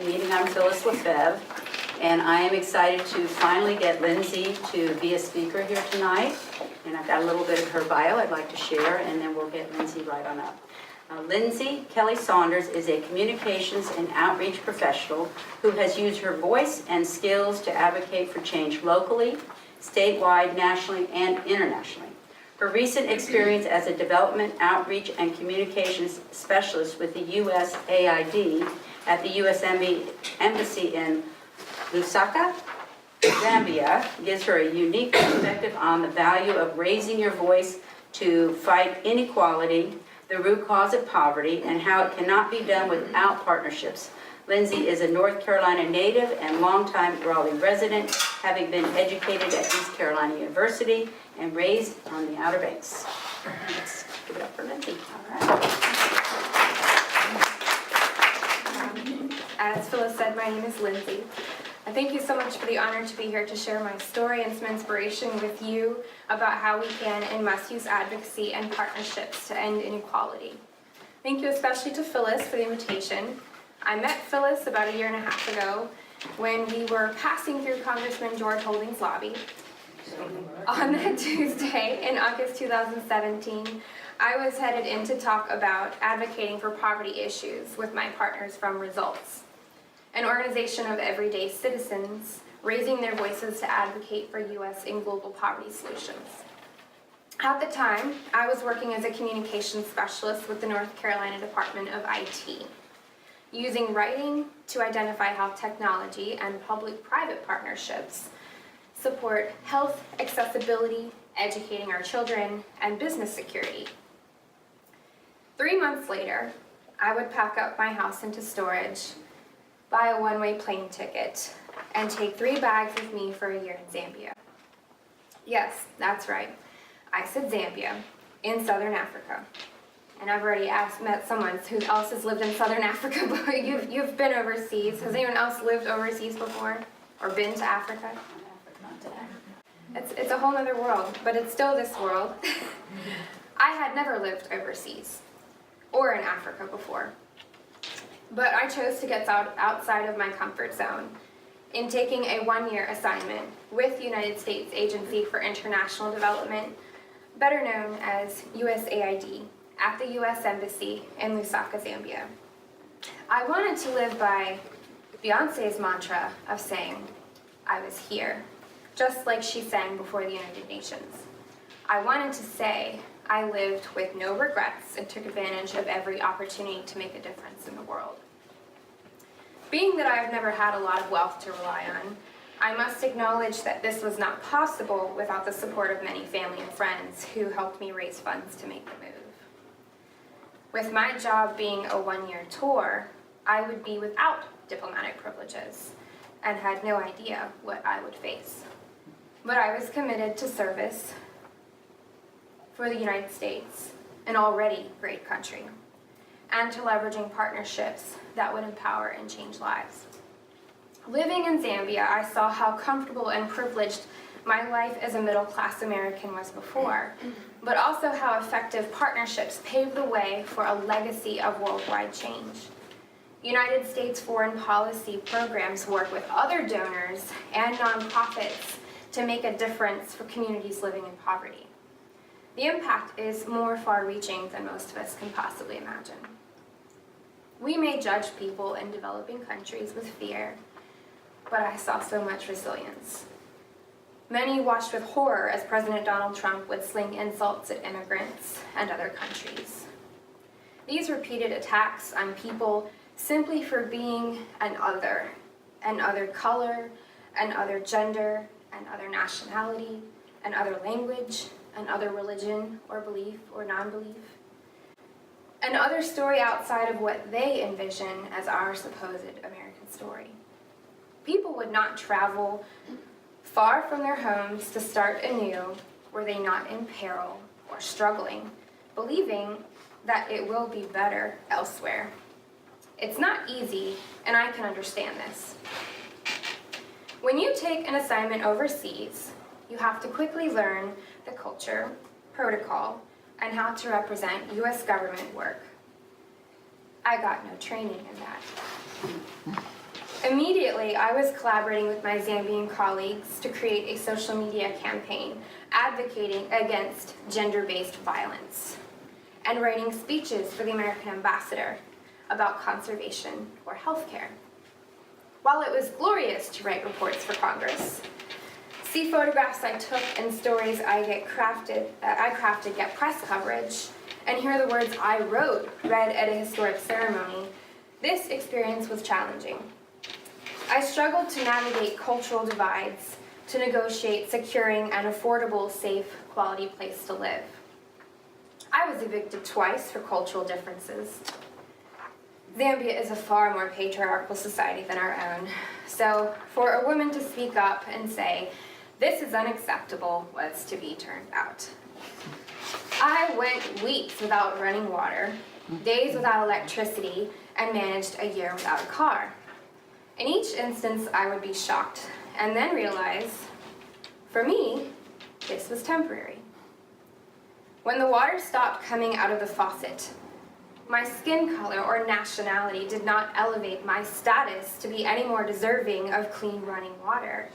meeting. I'm Phyllis Lefebvre, and I am excited to finally get Lindsay to be a speaker here tonight. And I've got a little bit of her bio I'd like to share, and then we'll get Lindsay right on up. Lindsay Kelly Saunders is a communications and outreach professional who has used her voice and skills to advocate for change locally, statewide, nationally, and internationally. Her recent experience as a development, outreach, and communications specialist with the USAID at the U.S. Embassy in Lusaka, Zambia, gives her a unique perspective on the value of raising your voice to fight inequality, the root cause of poverty, and how it cannot be done without partnerships. Lindsay is a North Carolina native and longtime Raleigh resident, having been educated at East Carolina University and raised on the Outer Banks. Let's give it up for Lindsay. All right. As Phyllis said, my name is Lindsay. Thank you so much for the honor to be here to share my story and some inspiration with you about how we can and must use advocacy and partnerships to end inequality. Thank you especially to Phyllis for the invitation. I met Phyllis about a year and a half ago when we were passing through Congressman George Holding's lobby. On that Tuesday in August 2017, I was headed in to talk about advocating for poverty issues with my partners from Results, an organization of everyday citizens raising their voices to advocate for U.S. and global poverty solutions. At the time, I was working as a communications specialist with the North Carolina Department of IT, using writing to identify how technology and public-private partnerships support health, accessibility, educating our children, and business security. 3 months later, I would pack up my house into storage, buy a one-way plane ticket, and take 3 bags with me for a year in Zambia. Yes, that's right. I said Zambia, in Southern Africa. And I've already met someone who else has lived in Southern Africa, but you've been overseas. Has anyone else lived overseas before? Or been to Africa? It's a whole other world, but it's still this world. I had never lived overseas or in Africa before. But I chose to get outside of my comfort zone in taking a 1-year assignment with the United States Agency for International Development, better known as USAID, at the U.S. Embassy in Lusaka, Zambia. I wanted to live by Beyonce's mantra of saying, "I was here," just like she sang before the United Nations. I wanted to say I lived with no regrets and took advantage of every opportunity to make a difference in the world. Being that I've never had a lot of wealth to rely on, I must acknowledge that this was not possible without the support of many family and friends who helped me raise funds to make the move. With my job being a 1-year tour, I would be without diplomatic privileges and had no idea what I would face. But I was committed to service for the United States, an already great country, and to leveraging partnerships that would empower and change lives. Living in Zambia, I saw how comfortable and privileged my life as a middle-class American was before, but also how effective partnerships paved the way for a legacy of worldwide change. United States foreign policy programs work with other donors and nonprofits to make a difference for communities living in poverty. The impact is more far-reaching than most of us can possibly imagine. We may judge people in developing countries with fear, but I saw so much resilience. Many watched with horror as President Donald Trump would sling insults at immigrants and other countries. These repeated attacks on people simply for being an other color, an other gender, an other nationality, an other language, an other religion or belief or non-belief, an other story outside of what they envision as our supposed American story. People would not travel far from their homes to start anew were they not in peril or struggling, believing that it will be better elsewhere. It's not easy, and I can understand this. When you take an assignment overseas, you have to quickly learn the culture, protocol, and how to represent U.S. government work. I got no training in that. Immediately, I was collaborating with my Zambian colleagues to create a social media campaign advocating against gender-based violence and writing speeches for the American ambassador about conservation or healthcare. While it was glorious to write reports for Congress, see photographs I took and stories I crafted get press coverage, and hear the words I wrote read at a historic ceremony, this experience was challenging. I struggled to navigate cultural divides, to negotiate securing an affordable, safe, quality place to live. I was evicted twice for cultural differences. Zambia is a far more patriarchal society than our own, so for a woman to speak up and say, "This is unacceptable," was to be turned out. I went weeks without running water, days without electricity, and managed a year without a car. In each instance, I would be shocked and then realize, for me, this was temporary. When the water stopped coming out of the faucet, my skin color or nationality did not elevate my status to be any more deserving of clean running water,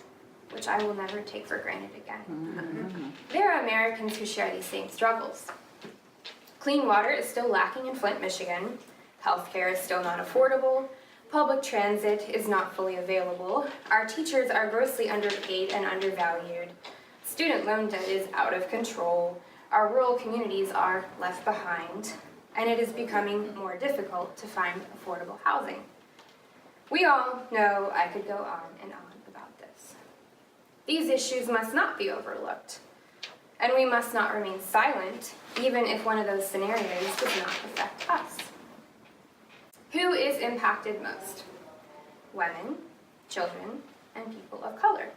which I will never take for granted again. There are Americans who share these same struggles. Clean water is still lacking in Flint, Michigan. Healthcare is still not affordable. Public transit is not fully available. Our teachers are grossly underpaid and undervalued. Student loan debt is out of control. Our rural communities are left behind, and it is becoming more difficult to find affordable housing. We all know I could go on and on about this. These issues must not be overlooked, and we must not remain silent, even if one of those scenarios does not affect us. Who is impacted most? Women, children, and people of color.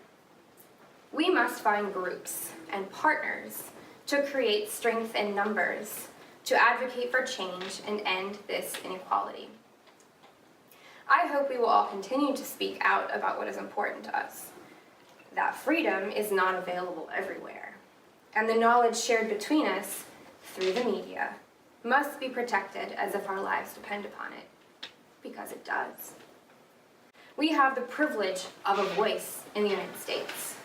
We must find groups and partners to create strength in numbers, to advocate for change and end this inequality. I hope we will all continue to speak out about what is important to us, that freedom is not available everywhere, and the knowledge shared between us through the media must be protected as if our lives depend upon it, because it does. We have the privilege of a voice in the United States.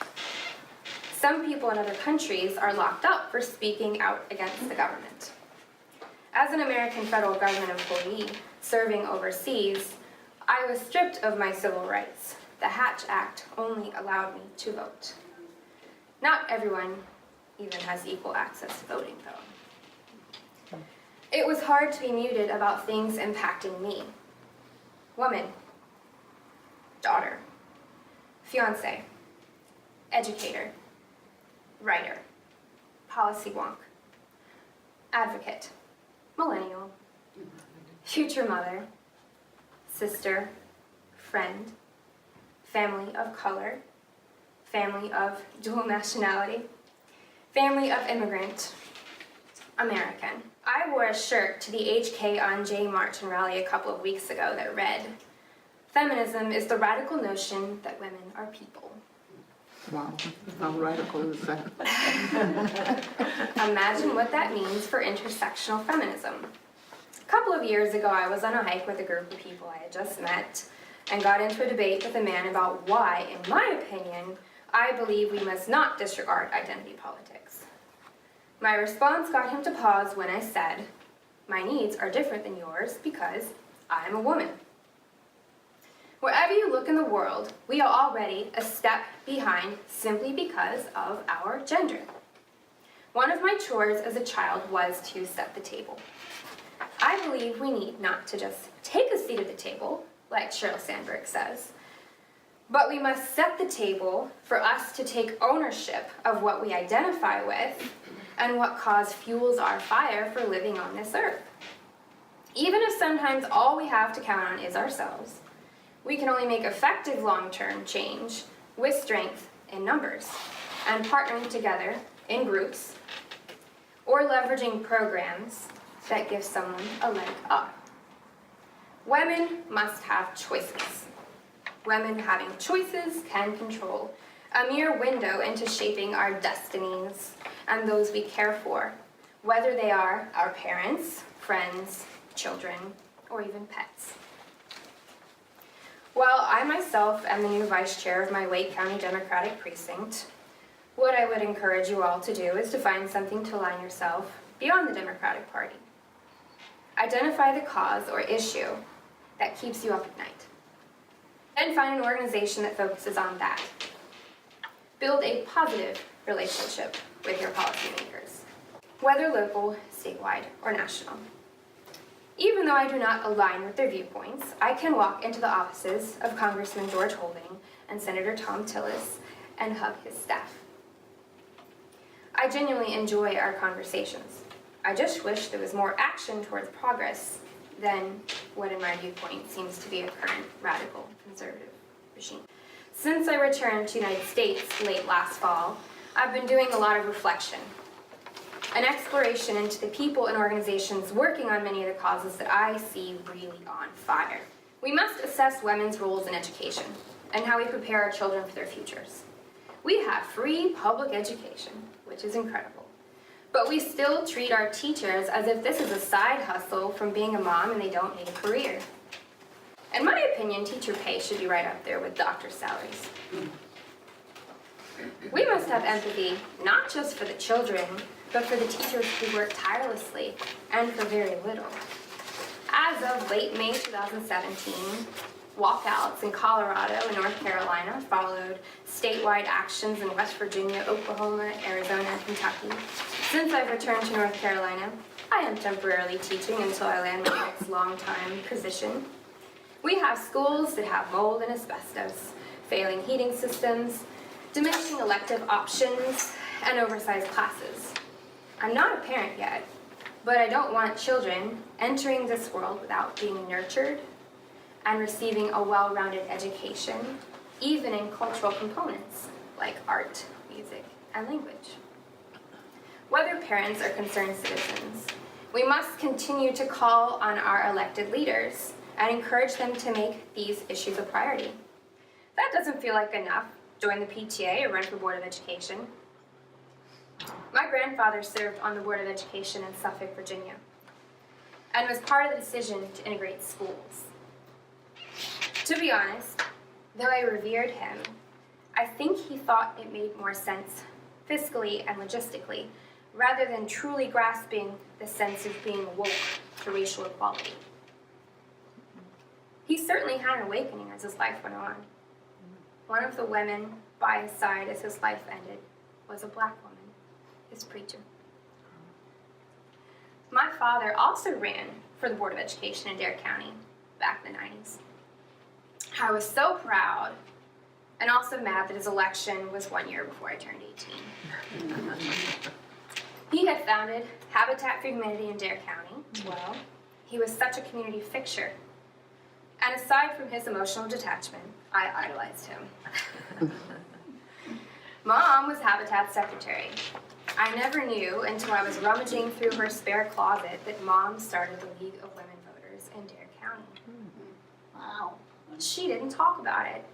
Some people in other countries are locked up for speaking out against the government. As an American federal government employee serving overseas, I was stripped of my civil rights. The Hatch Act only allowed me to vote. Not everyone even has equal access to voting, though. It was hard to be muted about things impacting me. Woman, daughter, fiance, educator, writer, policy wonk, advocate, millennial, future mother, sister, friend, family of color, family of dual nationality, family of immigrant, American. I wore a shirt to the HK on J March and rally a couple of weeks ago that read, "Feminism is the radical notion that women are people." Wow, how radical is that? Imagine what that means for intersectional feminism. A couple of years ago, I was on a hike with a group of people I had just met and got into a debate with a man about why, in my opinion, I believe we must not disregard identity politics. My response got him to pause when I said, "My needs are different than yours because I'm a woman." Wherever you look in the world, we are already a step behind simply because of our gender. One of my chores as a child was to set the table. I believe we need not to just take a seat at the table, like Sheryl Sandberg says, but we must set the table for us to take ownership of what we identify with and what cause fuels our fire for living on this earth. Even if sometimes all we have to count on is ourselves, we can only make effective long-term change with strength in numbers and partnering together in groups or leveraging programs that give someone a leg up. Women must have choices. Women having choices can control a mere window into shaping our destinies and those we care for, whether they are our parents, friends, children, or even pets. While I I myself am the new vice chair of my Wake County Democratic Precinct. What I would encourage you all to do is to find something to align yourself beyond the Democratic Party. Identify the cause or issue that keeps you up at night. Then find an organization that focuses on that. Build a positive relationship with your policymakers, whether local, statewide, or national. Even though I do not align with their viewpoints, I can walk into the offices of Congressman George Holding and Senator Tom Tillis and hug his staff. I genuinely enjoy our conversations. I just wish there was more action towards progress than what in my viewpoint seems to be a current radical conservative regime. Since I returned to the United States late last fall, I've been doing a lot of reflection, an exploration into the people and organizations working on many of the causes that I see really on fire. We must assess women's roles in education and how we prepare our children for their futures. We have free public education, which is incredible. But we still treat our teachers as if this is a side hustle from being a mom and they don't need a career. In my opinion, teacher pay should be right up there with doctor salaries. We must have empathy, not just for the children, but for the teachers who work tirelessly and for very little. As of late May 2017, walkouts in Colorado and North Carolina followed statewide actions in West Virginia, Oklahoma, Arizona, and Kentucky. Since I've returned to North Carolina, I am temporarily teaching until I land my next long-time position. We have schools that have mold and asbestos, failing heating systems, diminishing elective options, and oversized classes. I'm not a parent yet, but I don't want children entering this world without being nurtured and receiving a well-rounded education, even in cultural components like art, music, and language. Whether parents or concerned citizens, we must continue to call on our elected leaders and encourage them to make these issues a priority. If that doesn't feel like enough, join the PTA or run for Board of Education. My grandfather served on the Board of Education in Suffolk, Virginia, and was part of the decision to integrate schools. To be honest, though I revered him, I think he thought it made more sense fiscally and logistically, rather than truly grasping the sense of being woke to racial equality. He certainly had an awakening as his life went on. One of the women by his side as his life ended was a black woman, his preacher. My father also ran for the Board of Education in Dare County back in the 90s. I was so proud and also mad that his election was 1 year before I turned 18. He had founded Habitat for Humanity in Dare County. Well, he was such a community fixture. And aside from his emotional detachment, I idolized him. Mom was Habitat's secretary. I never knew until I was rummaging through her spare closet that Mom started the League of Women Voters in Dare County. Wow. She didn't talk about it.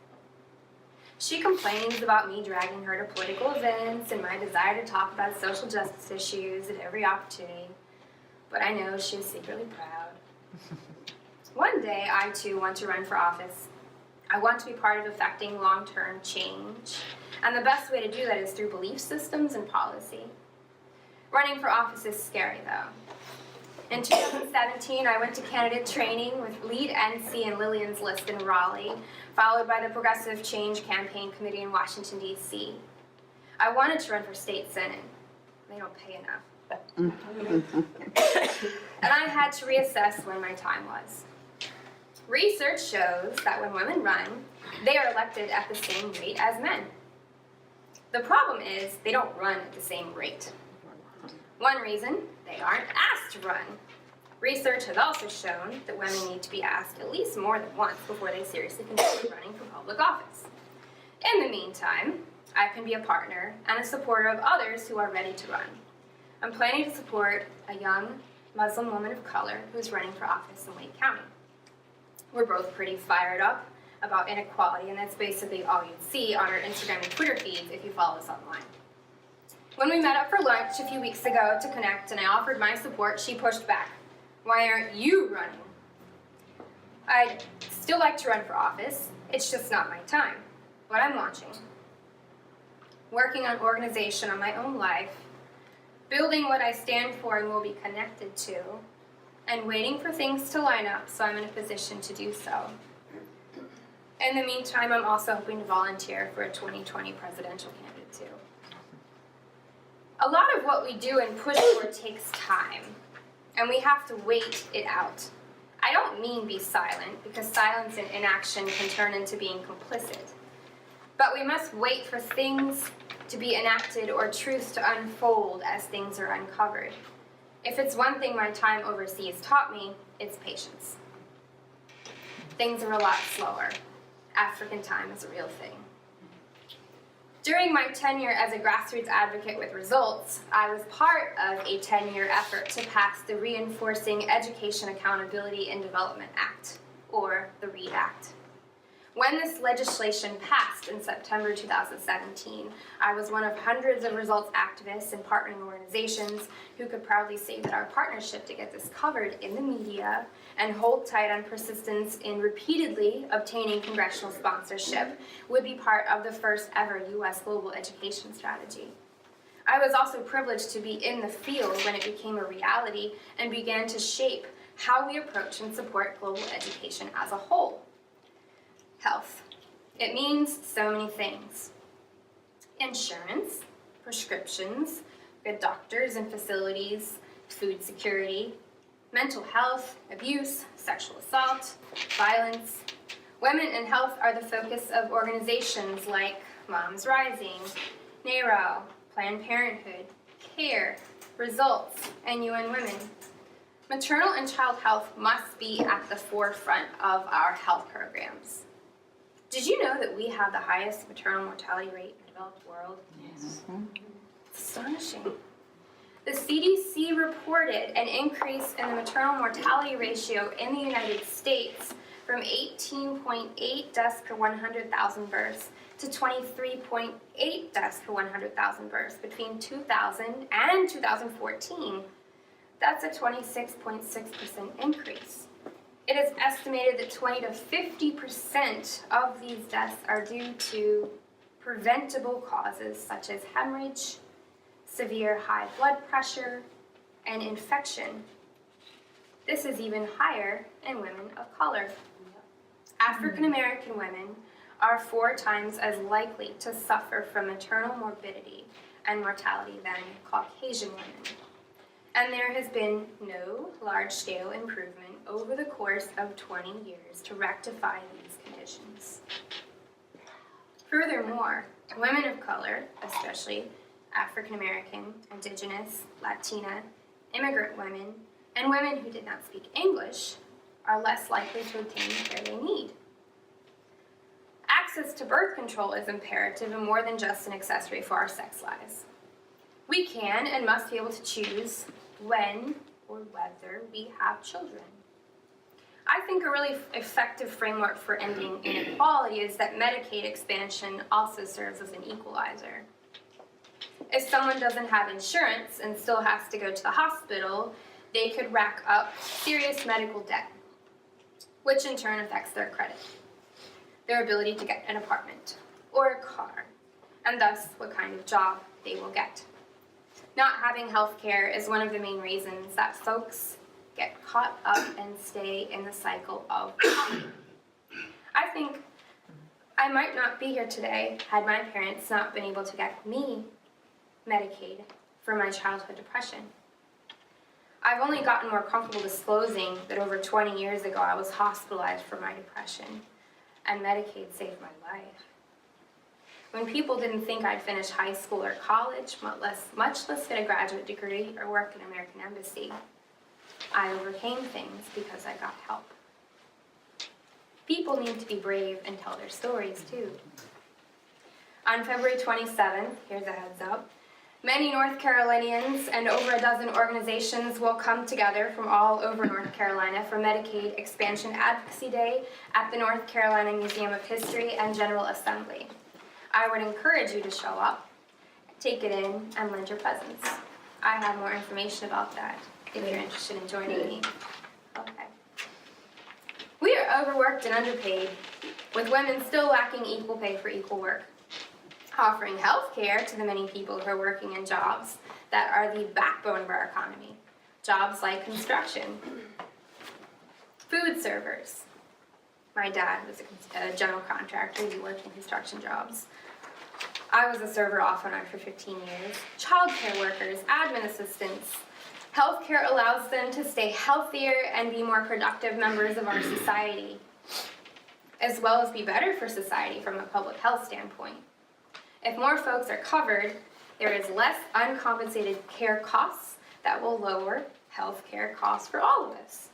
She complains about me dragging her to political events and my desire to talk about social justice issues at every opportunity, but I know she was secretly proud. One day, I too want to run for office. I want to be part of effecting long-term change, and the best way to do that is through belief systems and policy. Running for office is scary, though. In 2017, I went to candidate training with Lead NC and Lillian's List in Raleigh, followed by the Progressive Change Campaign Committee in Washington, D.C. I wanted to run for state senate. They don't pay enough. And I had to reassess when my time was. Research shows that when women run, they are elected at the same rate as men. The problem is they don't run at the same rate. One reason, they aren't asked to run. Research has also shown that women need to be asked at least more than once before they seriously consider running for public office. In the meantime, I can be a partner and a supporter of others who are ready to run. I'm planning to support a young Muslim woman of color who's running for office in Wake County. We're both pretty fired up about inequality, and that's basically all you'd see on our Instagram and Twitter feeds if you follow us online. When we met up for lunch a few weeks ago to connect and I offered my support, she pushed back. Why aren't you running? I'd still like to run for office, It's just not my time, what I'm watching. Working on organization on my own life, building what I stand for and will be connected to, and waiting for things to line up so I'm in a position to do so. In the meantime, I'm also hoping to volunteer for a 2020 presidential candidate too. A lot of what we do and push for takes time, and we have to wait it out. I don't mean be silent, because silence and inaction can turn into being complicit. But we must wait for things to be enacted or truths to unfold as things are uncovered. If it's one thing my time overseas taught me, it's patience. Things are a lot slower. African time is a real thing. During my tenure as a grassroots advocate with results, I was part of a 10-year effort to pass the Reinforcing Education Accountability and Development Act, or the READ Act. When this legislation passed in September 2017, I was one of hundreds of results activists and partnering organizations who could proudly say that our partnership to get this covered in the media and hold tight on persistence in repeatedly obtaining congressional sponsorship would be part of the first ever U.S. global education strategy. I was also privileged to be in the field when it became a reality and began to shape how we approach and support global education as a whole. Health. It means so many things. Insurance, prescriptions, good doctors and facilities, food security, mental health, abuse, sexual assault, violence. Women in health are the focus of organizations like Moms Rising, NARO, Planned Parenthood, CARE, Results, and UN Women. Maternal and child health must be at the forefront of our health programs. Did you know that we have the highest maternal mortality rate in the developed world? Yes. It's astonishing. The CDC reported an increase in the maternal mortality ratio in the United States from 18.8 deaths per 100,000 births to 23.8 deaths per 100,000 births between 2000 and 2014. That's a 26.6% increase. It is estimated that 20 to 50% of these deaths are due to preventable causes such as hemorrhage, severe high blood pressure, and infection. This is even higher in women of color. African American women are 4 times as likely to suffer from maternal morbidity and mortality than Caucasian women. And there has been no large-scale improvement over the course of 20 years to rectify these conditions. Furthermore, women of color, especially African American, Indigenous, Latina, immigrant women, and women who did not speak English are less likely to obtain the care they need. Access to birth control is imperative and more than just an accessory for our sex lives. We can and must be able to choose when or whether we have children. I think a really effective framework for ending inequality is that Medicaid expansion also serves as an equalizer. If someone doesn't have insurance and still has to go to the hospital, they could rack up serious medical debt, which in turn affects their credit, their ability to get an apartment or a car, and thus what kind of job they will get. Not having health care is one of the main reasons that folks get caught up and stay in the cycle of poverty. I think I might not be here today had my parents not been able to get me Medicaid for my childhood depression. I've only gotten more comfortable disclosing that over 20 years ago I was hospitalized for my depression, and Medicaid saved my life. When people didn't think I'd finish high school or college, much less get a graduate degree or work in an American embassy, I overcame things because I got help. People need to be brave and tell their stories too. On February 27th, here's a heads up, many North Carolinians and over a dozen organizations will come together from all over North Carolina for Medicaid Expansion Advocacy Day at the North Carolina Museum of History and General Assembly. I would encourage you to show up, take it in, and lend your presence. I have more information about that if you're interested in joining me. Okay. We are overworked and underpaid. with women still lacking equal pay for equal work. Offering health care to the many people who are working in jobs that are the backbone of our economy. Jobs like construction, food servers. My dad was a general contractor. He worked in construction jobs. I was a server off and on for 15 years. Childcare workers, admin assistants. Healthcare allows them to stay healthier and be more productive members of our society, as well as be better for society from a public health standpoint. If more folks are covered, there is less uncompensated care costs that will lower healthcare costs for all of us.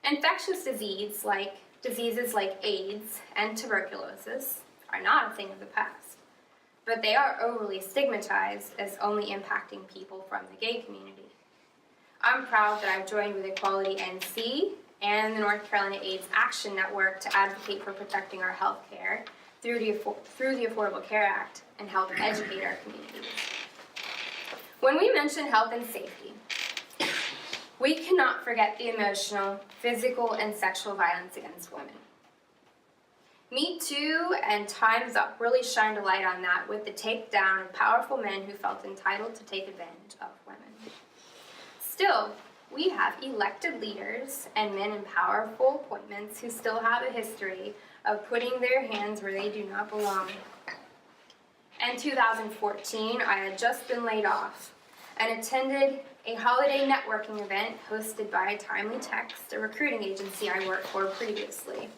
Infectious diseases like AIDS and tuberculosis are not a thing of the past, but they are overly stigmatized as only impacting people from the gay community. I'm proud that I've joined with Equality NC and the North Carolina AIDS Action Network to advocate for protecting our health care through the Affordable Care Act and help educate our communities. When we mention health and safety, we cannot forget the emotional, physical, and sexual violence against women. Me Too and Time's Up really shined a light on that with the takedown of powerful men who felt entitled to take advantage of women. Still, we have elected leaders and men in powerful appointments who still have a history of putting their hands where they do not belong. In 2014, I had just been laid off and attended a holiday networking event hosted by Timely Text, a recruiting agency I worked for previously.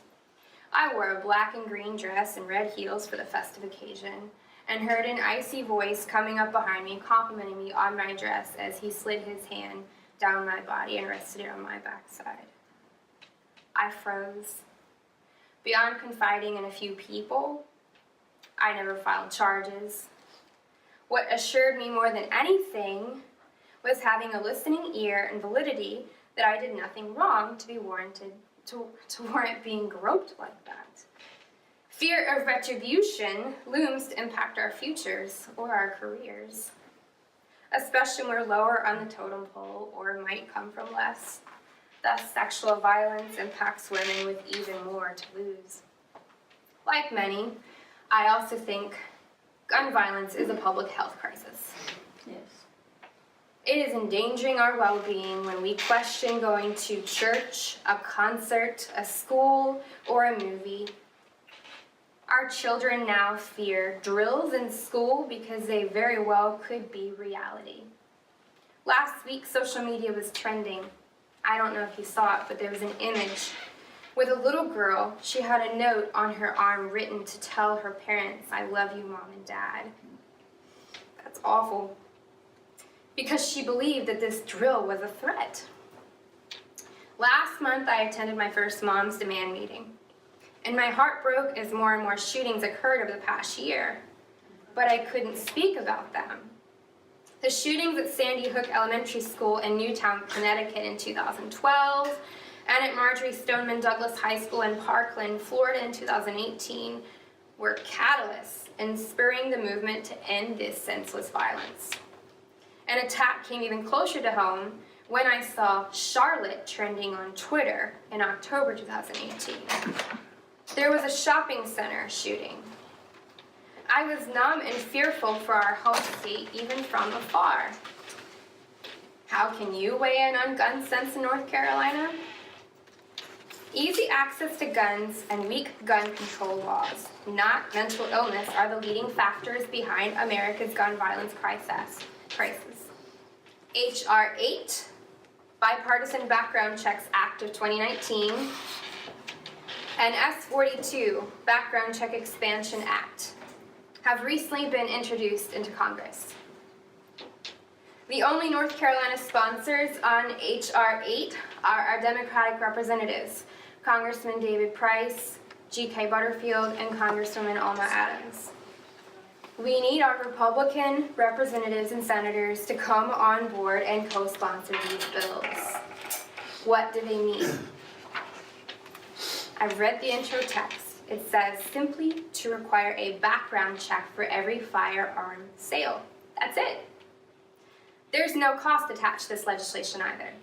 I wore a black and green dress and red heels for the festive occasion and heard an icy voice coming up behind me complimenting me on my dress as he slid his hand down my body and rested it on my backside. I froze. Beyond confiding in a few people, I never filed charges. What assured me more than anything was having a listening ear and validity that I did nothing wrong to be warranted to warrant being groped like that. Fear of retribution looms to impact our futures or our careers, especially when we're lower on the totem pole or might come from less. Thus, sexual violence impacts women with even more to lose. Like many, I also think gun violence is a public health crisis. Yes. It is endangering our well-being when we question going to church, a concert, a school, or a movie. Our children now fear drills in school because they very well could be reality. Last week, social media was trending. I don't know if you saw it, but there was an image with a little girl. She had a note on her arm written to tell her parents, "I love you, Mom and Dad." That's awful. Because she believed that this drill was a threat. Last month, I attended my first Moms Demand meeting, and my heart broke as more and more shootings occurred over the past year, but I couldn't speak about them. The shootings at Sandy Hook Elementary School in Newtown, Connecticut in 2012, and at Marjorie Stoneman Douglas High School in Parkland, Florida in 2018, were catalysts in spurring the movement to end this senseless violence. An attack came even closer to home when I saw Charlotte trending on Twitter in October 2018. There was a shopping center shooting. I was numb and fearful for our home state, even from afar. How can you weigh in on gun sense in North Carolina? Easy access to guns and weak gun control laws, not mental illness, are the leading factors behind America's gun violence crisis. H.R. 8, Bipartisan Background Checks Act of 2019, and S-42, Background Check Expansion Act, have recently been introduced into Congress. The only North Carolina sponsors on H.R. 8 are our Democratic representatives, Congressman David Price, G.K. Butterfield, and Congresswoman Alma Adams. We need our Republican representatives and senators to come on board and co-sponsor these bills. What do they mean? I've read the intro text. It says simply to require a background check for every firearm sale. That's it. There's no cost attached to this legislation either.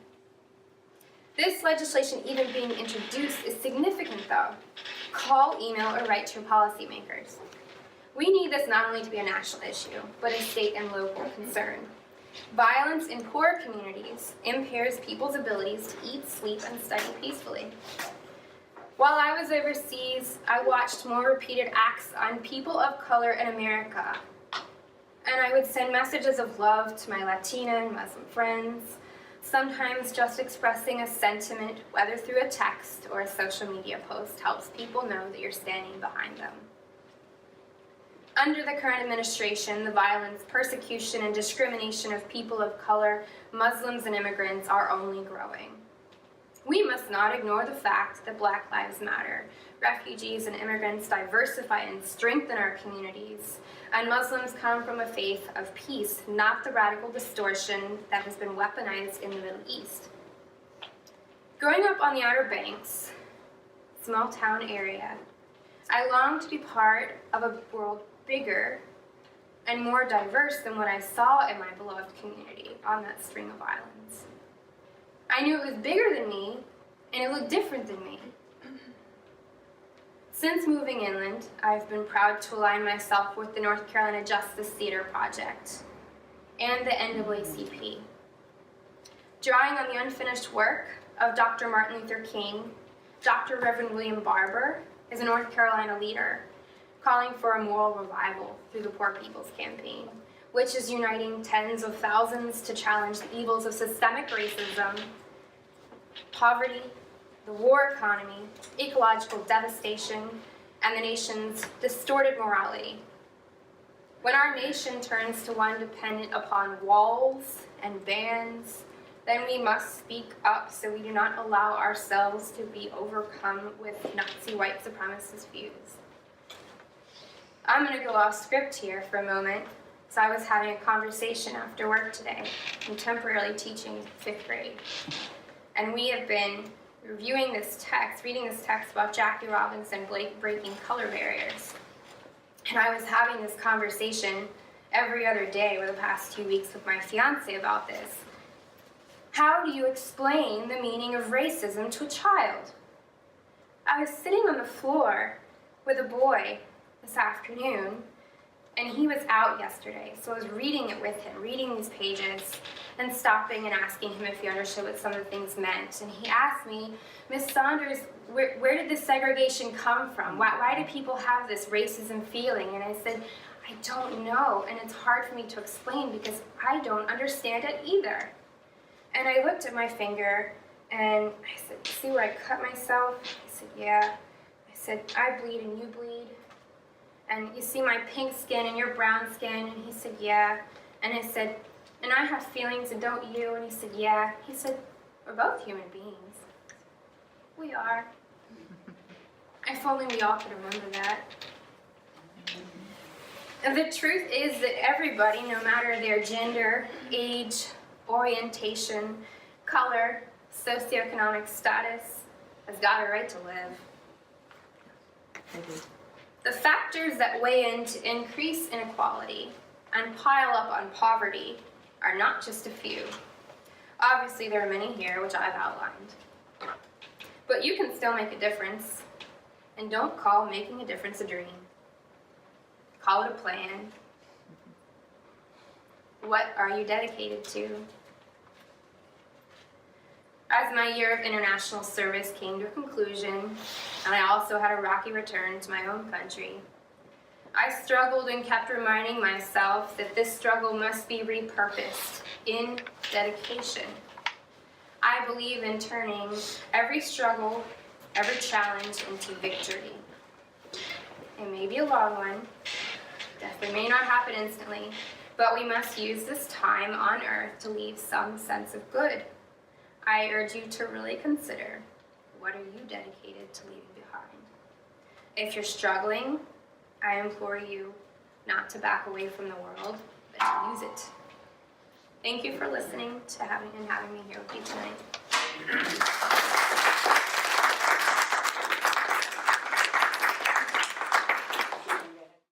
This legislation even being introduced is significant though. Call, email, or write to your policymakers. We need this not only to be a national issue, but a state and local concern. Violence in poor communities impairs people's abilities to eat, sleep, and study peacefully. While I was overseas, I watched more repeated acts on people of color in America. And I would send messages of love to my Latina and Muslim friends, sometimes just expressing a sentiment, whether through a text or a social media post, helps people know that you're standing behind them. Under the current administration, the violence, persecution, and discrimination of people of color, Muslims, and immigrants are only growing. We must not ignore the fact that Black Lives Matter, refugees and immigrants diversify and strengthen our communities, and Muslims come from a faith of peace, not the radical distortion that has been weaponized in the Middle East. Growing up on the Outer Banks, small town area, I long to be part of a world bigger and more diverse than what I saw in my beloved community on that string of islands. I knew it was bigger than me, and it looked different than me. Since moving inland, I've been proud to align myself with the North Carolina Justice Theater Project and the NAACP. Drawing on the unfinished work of Dr. Martin Luther King, Dr. Reverend William Barber is a North Carolina leader calling for a moral revival through the Poor People's Campaign, which is uniting tens of thousands to challenge the evils of systemic racism, poverty, the war economy, ecological devastation, and the nation's distorted morality. When our nation turns to one dependent upon walls and bans, then we must speak up so we do not allow ourselves to be overcome with Nazi white supremacist views. I'm going to go off script here for a moment. So I was having a conversation after work today. I'm temporarily teaching 5th grade. And we have been reading this text about Jackie Robinson breaking color barriers. And I was having this conversation every other day over the past 2 weeks with my fiance about this. How do you explain the meaning of racism to a child? I was sitting on the floor with a boy this afternoon, and he was out yesterday, so I was reading it with him, reading these pages, and stopping and asking him if he understood what some of the things meant. And he asked me, Miss Saunders, where did this segregation come from? Why do people have this racism feeling? And I said, I don't know, and it's hard for me to explain because I don't understand it either. And I looked at my finger, and I said, see where I cut myself? I said, yeah. I said, I bleed and you bleed. And you see my pink skin and your brown skin? And he said, yeah. And I said, and I have feelings and don't you? And he said, yeah. He said, we're both human beings. We are. If only we all could remember that. And the truth is that everybody, no matter their gender, age, orientation, color, socioeconomic status, has got a right to live. The factors that weigh in to increase inequality and pile up on poverty are not just a few. Obviously, there are many here, which I've outlined. But you can still make a difference, and don't call making a difference a dream. Call it a plan. What are you dedicated to? As my year of international service came to a conclusion, and I also had a rocky return to my home country, I struggled and kept reminding myself that this struggle must be repurposed in dedication. I believe in turning every struggle, every challenge into victory. It may be a long one, definitely may not happen instantly, but we must use this time on earth to leave some sense of good. I urge you to really consider, what are you dedicated to leaving behind? If you're struggling, I implore you not to back away from the world, but to use it. Thank you for listening to having me here with you tonight.